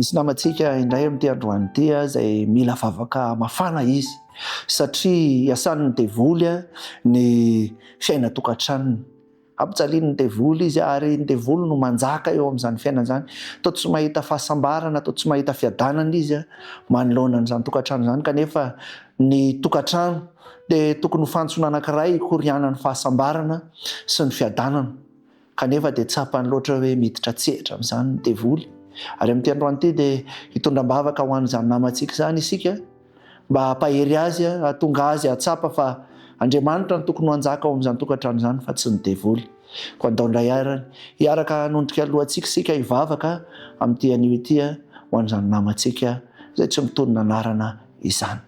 Misy namantsika indray amin'ity androany ity izay mila vavaka mafana izy satria iasan'ny devoly ny fiaina tokantranony. Ampijalian'ny devoly izy ary ny devoly no manjaka eo amin'izany fiainana izany. Toa tsy mahita fahasambarana, toa tsy mahita fiadanana izy manoloana an'izany tokantrano izany, kanefa ny tokantrano dia tokony ho fantsona anankiray hikorianany fahasambarana sy ny fiadanana, kanefa dia tsapany loatra hoe miditra tsehatra amin'izany ny devoly. Ary amin'ity androany ity dia hitondram-bavaka ho an'izany namantsika izany isika mba hampahery azy, hahatonga azy hatsapa fa Andriamanitra no tokony ho anjaka ao amin'izany tokantrano izany fa tsy ny devoly. Ko andao indray arany hiaraka hanondrika alohantsika isika hivavaka amin'ity anio ity ho an'izany namantsika izay tsy mitony ny anarana izany.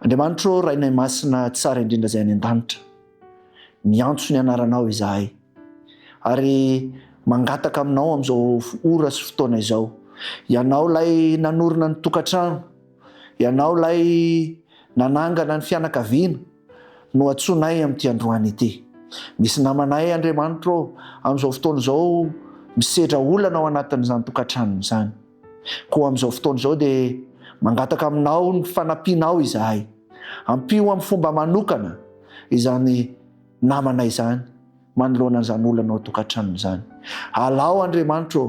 Andriamanitra rainay masina tsara indrindra izay any an-danitra, miantso ny anaranao izahay ary mangataka aminao amin'izao ora sy fotoana izao. Ianao lay nanorina ny tokantrano, ianao lay nanangana ny fianakaviana no atsonay amin'ity androany ity. Misy namanay Andriamanitra amin'izao fotoana izao misedra olana ao anatin'izany tokantrano izany. Koa amin'izao fotoana izao dia mangataka aminao ny fanampianao izahay, ampio amin'ny fomba manokana izany namanay izany manoloana an'izany olana ao tokantrano izany. Alao Andriamanitra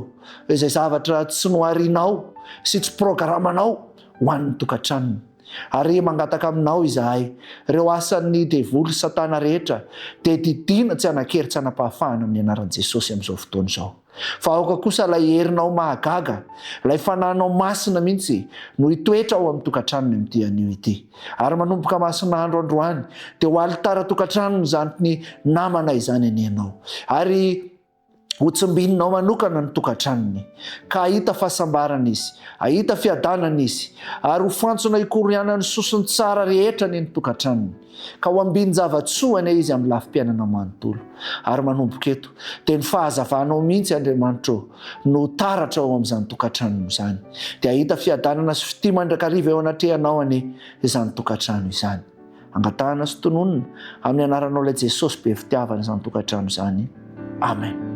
izay zavatra tsy noharianao sy tsy programanao ho an'ny tokantranony. Ary mangataka aminao izahay ireo asan'ny devoly satana rehetra dia didiana tsy hanan-kery tsy hanam-pahafahana amin'ny anaran'i Jesosy amin'izao fotoana izao. Fa aoka kosa ilay herinao mahagaga, ilay fanahinao masina mihitsy no hitoetra ao amin'ny tokantranony amin'ity anio ity. Ary manomboka masinandro androany dia ho alitara tokantranony izany ny namana izany anianao. Ary ho tsimbinonao manokana ny tokantranony, ka ahita fahasambarana izy, ahita fiadanana izy, ary ho fantsona hikorianany sosiny tsara rehetra ny tokantranony, ka ho ambiny zavatsoany izy amin'ny lafim-piainana manontolo. Ary manomboka eto dia ny fahazavanao mihitsy Andriamanitra no taratra ao amin'izany tokantrano izany, dia ahita fiadanana sy fitia mandrakariva eo anatrehanao izany tokantrano izany. Angatahana sy tononona amin'ny anaranao ilay Jesosy be fitiavana izany tokantrano izany. Amen.